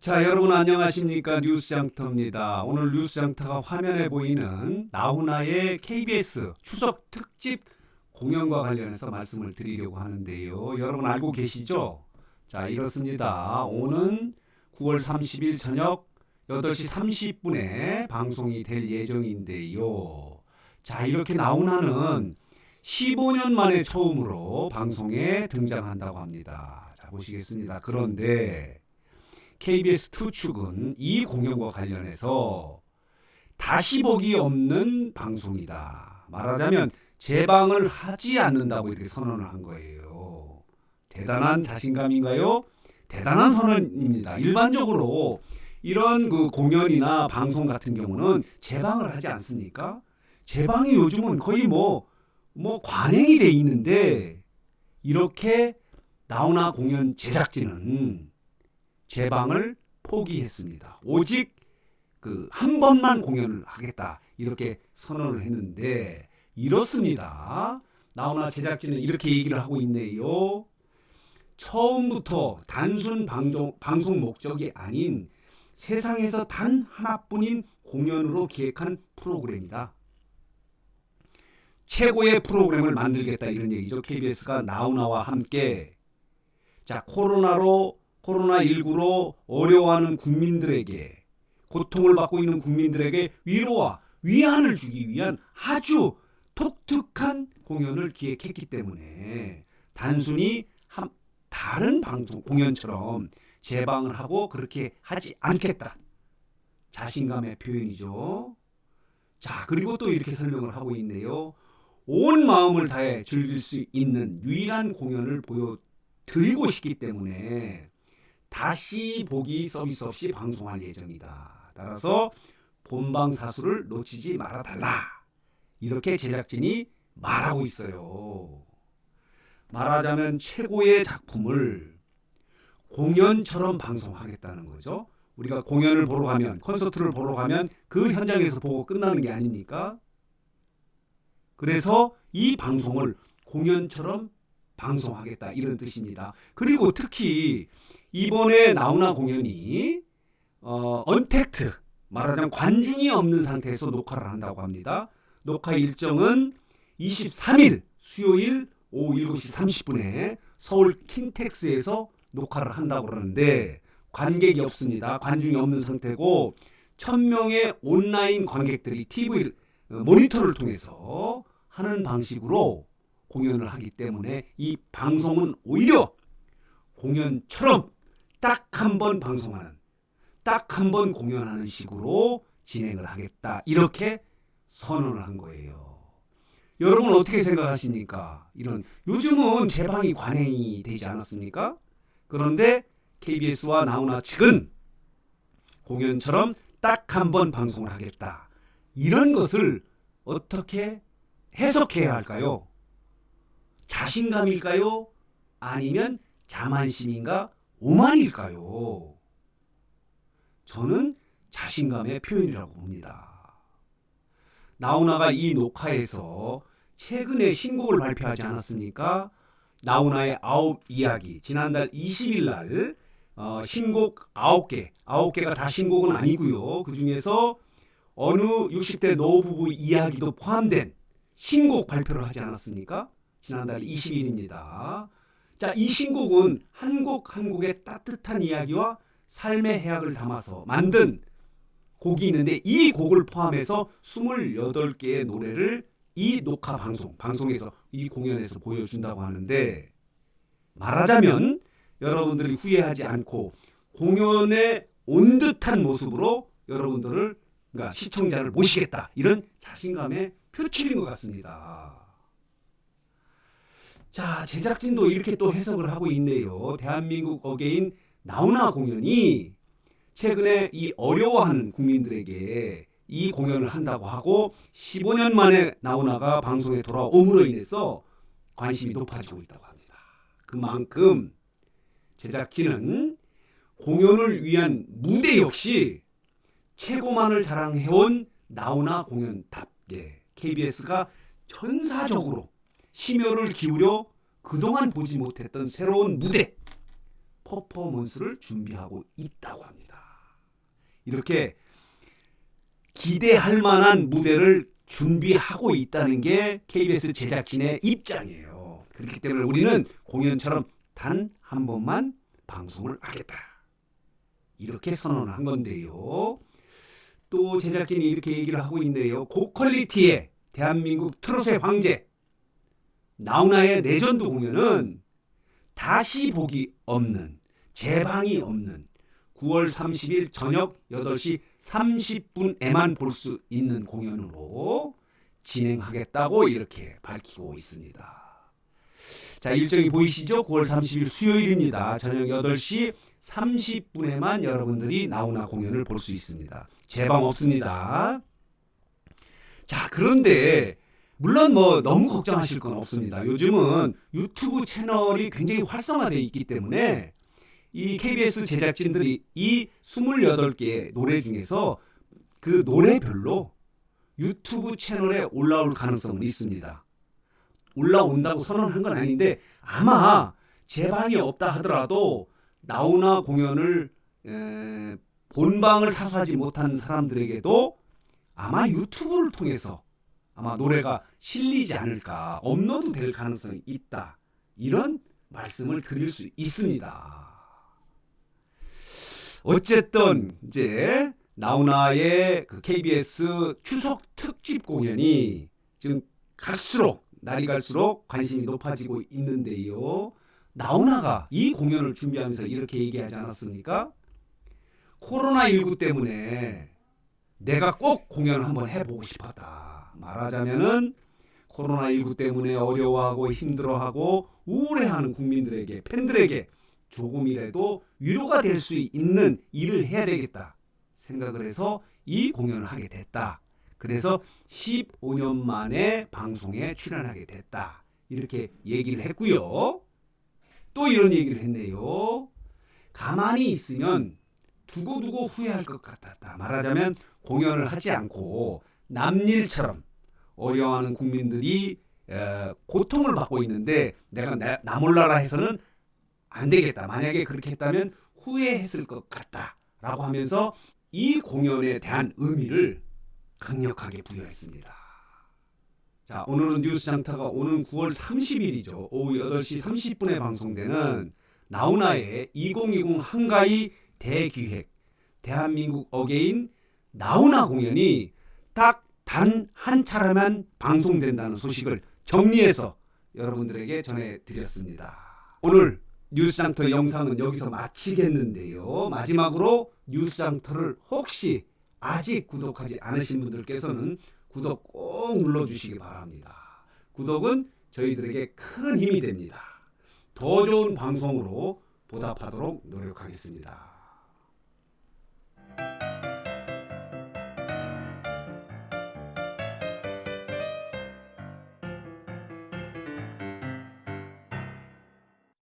자, 여러분 안녕하십니까? 뉴스장터입니다. 오늘 뉴스장터가 화면에 보이는 나훈아의 KBS 추석 특집 공연과 관련해서 말씀을 드리려고 하는데요. 여러분 알고 계시죠? 자, 이렇습니다. 오는 9월 30일 저녁 8시 30분에 방송이 될 예정인데요. 자, 이렇게 나훈아는 15년 만에 처음으로 방송에 등장한다고 합니다. 자, 보시겠습니다. 그런데 KBS 투축은 이 공연과 관련해서 다시 보기 없는 방송이다. 말하자면 재방을 하지 않는다고 이렇게 선언을 한 거예요. 대단한 자신감인가요? 대단한 선언입니다. 일반적으로 이런 그 공연이나 방송 같은 경우는 재방을 하지 않습니까? 재방이 요즘은 거의 뭐 관행이 돼 있는데, 이렇게 나훈아 공연 제작진은 재방을 포기했습니다. 오직 그 한 번만 공연을 하겠다 이렇게 선언을 했는데, 이렇습니다. 나훈아 제작진은 이렇게 얘기를 하고 있네요. 처음부터 단순 방송 목적이 아닌 세상에서 단 하나뿐인 공연으로 기획한 프로그램이다. 최고의 프로그램을 만들겠다 이런 얘기죠. KBS가 나훈아와 함께. 자, 코로나19로 어려워하는 국민들에게, 고통을 받고 있는 국민들에게 위로와 위안을 주기 위한 아주 독특한 공연을 기획했기 때문에 단순히 다른 방송 공연처럼 재방을 하고 그렇게 하지 않겠다. 자신감의 표현이죠. 자, 그리고 또 이렇게 설명을 하고 있네요. 온 마음을 다해 즐길 수 있는 유일한 공연을 보여드리고 싶기 때문에 다시 보기 서비스 없이 방송할 예정이다. 따라서 본방사수를 놓치지 말아달라. 이렇게 제작진이 말하고 있어요. 말하자면 최고의 작품을 공연처럼 방송하겠다는 거죠. 우리가 공연을 보러 가면, 콘서트를 보러 가면 그 현장에서 보고 끝나는 게 아닙니까? 그래서 이 방송을 공연처럼 방송하겠다 이런 뜻입니다. 그리고 특히 이번에 나훈아 공연이 언택트, 말하자면 관중이 없는 상태에서 녹화를 한다고 합니다. 녹화 일정은 23일 수요일 오후 7시 30분에 서울 킨텍스에서 녹화를 한다고 그러는데, 관객이 없습니다. 관중이 없는 상태고 1000명의 온라인 관객들이 TV 모니터를 통해서 하는 방식으로 공연을 하기 때문에 이 방송은 오히려 공연처럼 딱 한 번 방송하는, 딱 한 번 공연하는 식으로 진행을 하겠다 이렇게 선언을 한 거예요. 여러분 어떻게 생각하십니까? 이런 요즘은 재방이 관행이 되지 않았습니까? 그런데 KBS와 나훈아 측은 공연처럼 딱 한 번 방송을 하겠다. 이런 것을 어떻게 해석해야 할까요? 자신감일까요? 아니면 자만심인가? 오만일까요? 저는 자신감의 표현이라고 봅니다. 나훈아가 이 녹화에서 최근에 신곡을 발표하지 않았습니까? 나훈아의 9이야기, 지난달 20일 날 신곡 9개가 다 신곡은 아니고요. 그 중에서 어느 60대 노부부 이야기도 포함된 신곡 발표를 하지 않았습니까? 지난달 20일입니다. 자, 이 신곡은 한 곡 한 곡의 따뜻한 이야기와 삶의 해악을 담아서 만든 곡이 있는데, 이 곡을 포함해서 28개의 노래를 이 녹화 방송에서, 이 공연에서 보여준다고 하는데, 말하자면 여러분들이 후회하지 않고 공연에 온 듯한 모습으로 여러분들을, 그러니까 시청자를 모시겠다, 이런 자신감의 표출인 것 같습니다. 자, 제작진도 이렇게 또 해석을 하고 있네요. 대한민국 어게인 나훈아 공연이 최근에 이 어려워하는 국민들에게 이 공연을 한다고 하고 15년 만에 나훈아가 방송에 돌아옴으로 인해서 관심이 높아지고 있다고 합니다. 그만큼 제작진은 공연을 위한 무대 역시 최고만을 자랑해온 나훈아 공연답게 KBS가 전사적으로 심혈을 기울여 그동안 보지 못했던 새로운 무대, 퍼포먼스를 준비하고 있다고 합니다. 이렇게 기대할 만한 무대를 준비하고 있다는 게 KBS 제작진의 입장이에요. 그렇기 때문에 우리는 공연처럼 단 한 번만 방송을 하겠다. 이렇게 선언한 건데요. 또 제작진이 이렇게 얘기를 하고 있네요. 고퀄리티의 대한민국 트롯의 황제 나훈아의 레전드 공연은 다시 보기 없는, 재방이 없는 9월 30일 저녁 8시 30분에만 볼 수 있는 공연으로 진행하겠다고 이렇게 밝히고 있습니다. 자, 일정이 보이시죠? 9월 30일 수요일입니다. 저녁 8시 30분에만 여러분들이 나훈아 공연을 볼 수 있습니다. 재방 없습니다. 자, 그런데 물론 뭐 너무 걱정하실 건 없습니다. 요즘은 유튜브 채널이 굉장히 활성화되어 있기 때문에 이 KBS 제작진들이 이 28개의 노래 중에서 그 노래별로 유튜브 채널에 올라올 가능성은 있습니다. 올라온다고 선언한 건 아닌데 아마 재방이 없다 하더라도 나훈아 공연을 본방을 사수하지 못한 사람들에게도 아마 유튜브를 통해서 아마 노래가 실리지 않을까, 업로드 될 가능성이 있다. 이런 말씀을 드릴 수 있습니다. 어쨌든 이제 나훈아의 그 KBS 추석 특집 공연이 지금 날이 갈수록 관심이 높아지고 있는데요. 나훈아가 이 공연을 준비하면서 이렇게 얘기하지 않았습니까? 코로나19 때문에 내가 꼭 공연을 한번 해보고 싶었다. 말하자면은 코로나19 때문에 어려워하고 힘들어하고 우울해하는 국민들에게, 팬들에게 조금이라도 위로가 될 수 있는 일을 해야 되겠다 생각을 해서 이 공연을 하게 됐다. 그래서 15년 만에 방송에 출연하게 됐다. 이렇게 얘기를 했고요. 또 이런 얘기를 했네요. 가만히 있으면 두고두고 후회할 것 같았다. 말하자면 공연을 하지 않고 남일처럼 어려워하는 국민들이 고통을 받고 있는데 내가 나 몰라라 해서는 안 되겠다. 만약에 그렇게 했다면 후회했을 것 같다. 라고 하면서 이 공연에 대한 의미를 강력하게 부여했습니다. 자, 오늘은 뉴스 장타가 오는 9월 30일이죠. 오후 8시 30분에 방송되는 나훈아의 2020 한가위 대기획 대한민국 어게인 나훈아 공연이 딱 단 한 차례만 방송된다는 소식을 정리해서 여러분들에게 전해드렸습니다. 오늘 뉴스장터 영상은 여기서 마치겠는데요. 마지막으로 뉴스장터를 혹시 아직 구독하지 않으신 분들께서는 구독 꼭 눌러주시기 바랍니다. 구독은 저희들에게 큰 힘이 됩니다. 더 좋은 방송으로 보답하도록 노력하겠습니다.